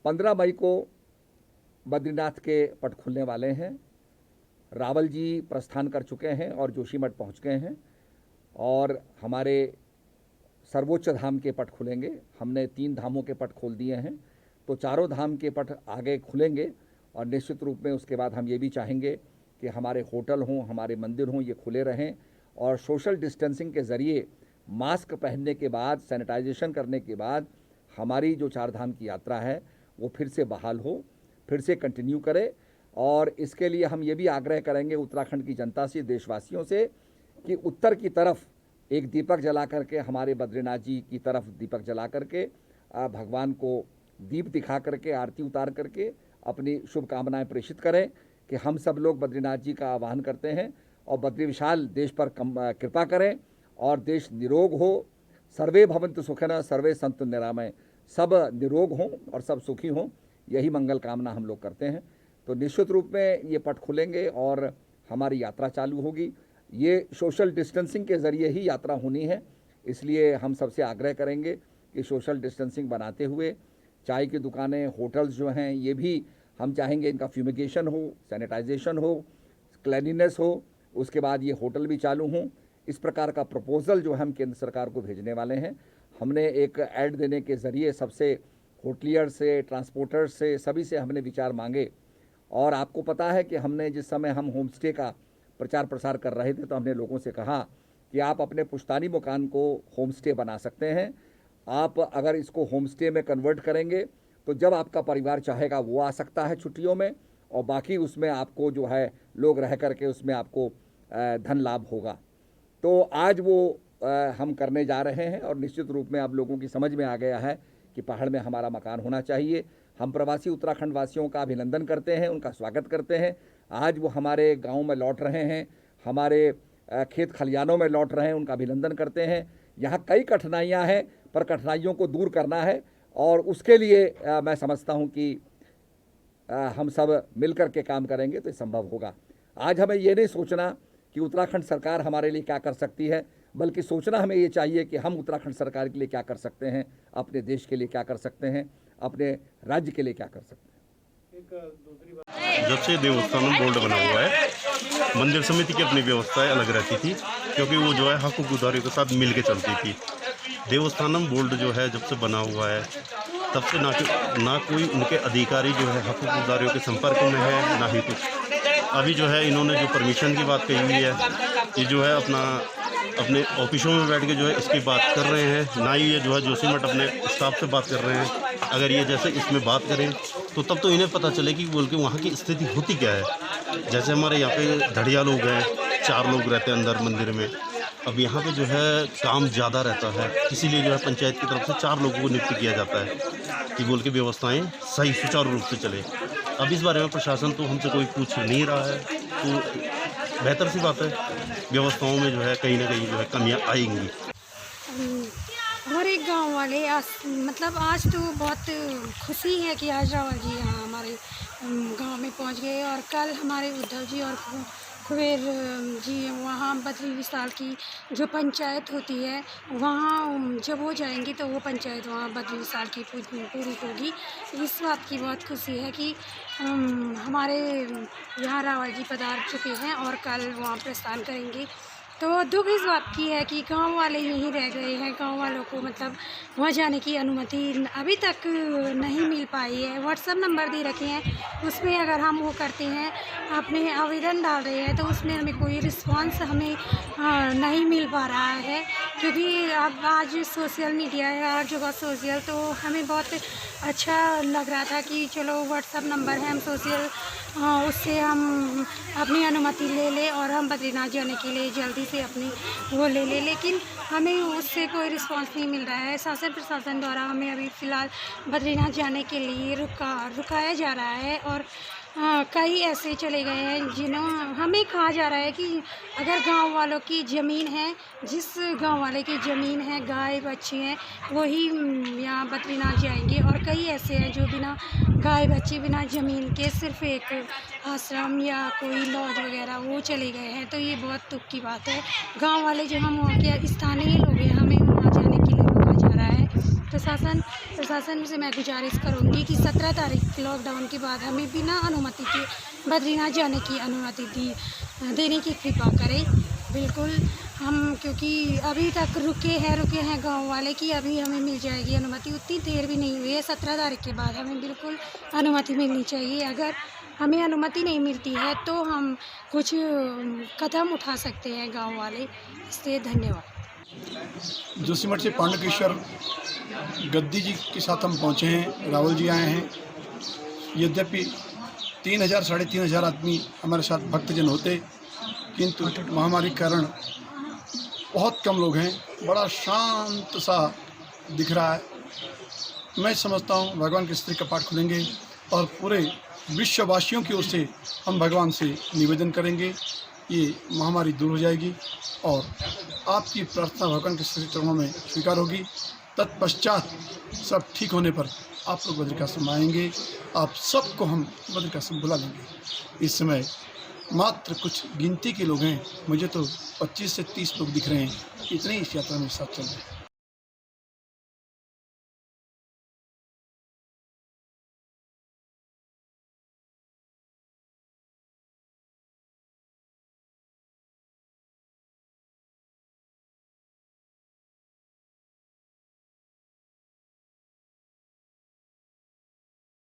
15 मई को बद्रीनाथ के पट खुलने वाले हैं। रावल जी प्रस्थान कर चुके हैं और जोशीमठ पहुंच गए हैं और हमारे सर्वोच्च धाम के पट खुलेंगे। हमने 3 धामों के पट खोल दिए हैं, तो चारों धाम के पट आगे खुलेंगे और निश्चित रूप में उसके बाद हम ये भी चाहेंगे कि हमारे होटल हों, हमारे मंदिर हों, ये खुले रहें और सोशल डिस्टेंसिंग के ज़रिए मास्क पहनने के बाद, सैनिटाइजेशन करने के बाद हमारी जो 4 धाम की यात्रा है वो फिर से बहाल हो, फिर से कंटिन्यू करे। और इसके लिए हम ये भी आग्रह करेंगे उत्तराखंड की जनता से, देशवासियों से, कि उत्तर की तरफ एक दीपक जला करके, हमारे बद्रीनाथ जी की तरफ दीपक जला करके, भगवान को दीप दिखा करके, आरती उतार करके अपनी शुभकामनाएं प्रेषित करें कि हम सब लोग बद्रीनाथ जी का आह्वान करते हैं और बद्री विशाल देश पर कृपा करें और देश निरोग हो। सर्वे भवन्तु सुखिनः सर्वे सन्तु निरामय, सब निरोग हों और सब सुखी हों, यही मंगल कामना हम लोग करते हैं। तो निश्चित रूप में ये पट खुलेंगे और हमारी यात्रा चालू होगी। ये सोशल डिस्टेंसिंग के ज़रिए ही यात्रा होनी है, इसलिए हम सबसे आग्रह करेंगे कि सोशल डिस्टेंसिंग बनाते हुए चाय की दुकानें, होटल्स जो हैं, ये भी हम चाहेंगे इनका फ्यूमिगेशन हो, सैनिटाइजेशन हो, क्लीनिनेस हो, उसके बाद ये होटल भी चालू हों। इस प्रकार का प्रपोज़ल जो हम केंद्र सरकार को भेजने वाले हैं। हमने एक ऐड देने के ज़रिए सबसे, होटलियर से, ट्रांसपोर्टर से, सभी से हमने विचार मांगे और आपको पता है कि हमने जिस समय हम होम स्टे का प्रचार प्रसार कर रहे थे तो हमने लोगों से कहा कि आप अपने पुश्तैनी मकान को होम स्टे बना सकते हैं। आप अगर इसको होम स्टे में कन्वर्ट करेंगे तो जब आपका परिवार चाहेगा वो आ सकता है छुट्टियों में, और बाकी उसमें आपको जो है लोग रह करके उसमें आपको धन लाभ होगा। तो आज वो हम करने जा रहे हैं और निश्चित रूप में आप लोगों की समझ में आ गया है कि पहाड़ में हमारा मकान होना चाहिए। हम प्रवासी उत्तराखंड वासियों का अभिनंदन करते हैं, उनका स्वागत करते हैं। आज वो हमारे गांव में लौट रहे हैं, हमारे खेत खलियानों में लौट रहे हैं, उनका अभिनंदन करते हैं। यहाँ कई कठिनाइयाँ हैं पर कठिनाइयों को दूर करना है और उसके लिए मैं समझता हूँ कि हम सब मिलकर के काम करेंगे तो ये संभव होगा। आज हमें ये नहीं सोचना कि उत्तराखंड सरकार हमारे लिए क्या कर सकती है, बल्कि सोचना हमें ये चाहिए कि हम उत्तराखंड सरकार के लिए क्या कर सकते हैं, अपने देश के लिए क्या कर सकते हैं, अपने राज्य के लिए क्या कर सकते हैं। जब से देवस्थानम बोर्ड बना हुआ है, मंदिर समिति की अपनी व्यवस्थाएं अलग रहती थी, क्योंकि वो जो है हकूक़दारों के साथ मिल के चलती थी। देवस्थानम बोर्ड जो है जब से बना हुआ है तब से ना कोई उनके अधिकारी जो है हकूक़दारों के संपर्क में है, ना ही कुछ। अभी जो है इन्होंने जो परमिशन की बात कही हुई है, ये जो है अपने ऑफिसों में बैठ के जो है इसकी बात कर रहे हैं, ना ही ये जो है जोशीमठ अपने स्टाफ से बात कर रहे हैं। अगर ये जैसे इसमें बात करें तो तब तो इन्हें पता चले कि बोल के वहाँ की स्थिति होती क्या है। जैसे हमारे यहाँ पे धड़िया लोग हैं, 4 लोग रहते हैं अंदर मंदिर में। अब यहाँ पे जो है काम ज़्यादा रहता है, इसीलिए जो है पंचायत की तरफ से 4 लोगों को नियुक्त किया जाता है कि बोल के व्यवस्थाएँ सही सुचारू रूप से चले। अब इस बारे में प्रशासन तो हमसे कोई पूछ नहीं रहा है, तो बेहतर सी बात है, व्यवस्थाओं में जो है कहीं ना कहीं जो है कमियाँ आएंगी। हर एक गांव वाले मतलब आज तो बहुत खुशी है कि आज रावल जी यहाँ हमारे गांव में पहुँच गए और कल हमारे उद्धव जी और कुबेर जी वहाँ बद्री विशाल की जो पंचायत होती है वहाँ जब वो जाएंगे तो वो पंचायत वहाँ बद्री विशाल की पूरी होगी। इस बात की बहुत खुशी है कि हमारे यहाँ रावल जी पधार चुके हैं और कल वहाँ प्रस्थान करेंगे। तो दुख इस बात की है कि गांव वाले यहीं रह गए हैं, गांव वालों को मतलब वहाँ जाने की अनुमति अभी तक नहीं मिल पाई है। व्हाट्सएप नंबर दे रखे हैं, उसमें अगर हम वो करते हैं, अपने आवेदन डाल रहे हैं तो उसमें हमें कोई रिस्पांस हमें नहीं मिल पा रहा है, क्योंकि अब आज सोशल मीडिया है, हर जगह सोशल, तो हमें बहुत अच्छा लग रहा था कि चलो व्हाट्सएप नंबर है, हम सोशल उससे हम अपनी अनुमति ले लें और हम बद्रीनाथ जाने के लिए जल्दी से अपनी वो ले लें, लेकिन हमें उससे कोई रिस्पांस नहीं मिल रहा है। शासन प्रशासन द्वारा हमें अभी फ़िलहाल बद्रीनाथ जाने के लिए रुकाया जा रहा है और कई ऐसे चले गए हैं जिन्हों हमें कहा जा रहा है कि अगर गांव वालों की ज़मीन है, जिस गांव वाले की ज़मीन है, गाय बच्चे हैं, वही यहाँ बद्रीनाथ जाएंगे। और कई ऐसे हैं जो बिना गाय बच्चे, बिना ज़मीन के सिर्फ एक आश्रम या कोई लॉज वगैरह वो चले गए हैं। तो ये बहुत दुख की बात है। गांव वाले जो हम वहाँ के स्थानीय लोग हैं, हमें वहाँ जाने के लिए रोका जा रहा है। प्रशासन प्रशासन से मैं गुजारिश करूंगी कि 17 तारीख लॉकडाउन के बाद हमें बिना अनुमति के बद्रीनाथ जाने की अनुमति देने की कृपा करें। बिल्कुल हम, क्योंकि अभी तक रुके हैं गांव वाले कि अभी हमें मिल जाएगी अनुमति। उतनी देर भी नहीं हुई है, 17 तारीख के बाद हमें बिल्कुल अनुमति मिलनी चाहिए। अगर हमें अनुमति नहीं मिलती है तो हम कुछ कदम उठा सकते हैं गांव वाले। इसलिए धन्यवाद। जोशीमठ से पांडुकेश्वर गद्दी जी के साथ हम पहुँचे हैं, रावल जी आए हैं। यद्यपि 3000 साढ़े 3000 आदमी हमारे साथ भक्तजन होते, किंतु महामारी के कारण बहुत कम लोग हैं। बड़ा शांत सा दिख रहा है। मैं समझता हूँ भगवान के स्तुति का पाठ खुलेंगे और पूरे विश्ववासियों की ओर से हम भगवान से निवेदन करेंगे, ये महामारी दूर हो जाएगी और आपकी प्रार्थना भगवान के स्तुति चरणों में स्वीकार होगी। तत्पश्चात सब ठीक होने पर आप लोग बद्रिकाश्रम आएंगे, आप सबको हम बद्रिकाश्रम बुला लेंगे। इस समय मात्र कुछ गिनती के लोग हैं, मुझे तो 25 से 30 लोग दिख रहे हैं। इतने इस यात्रा में साथ चल रहे हैं।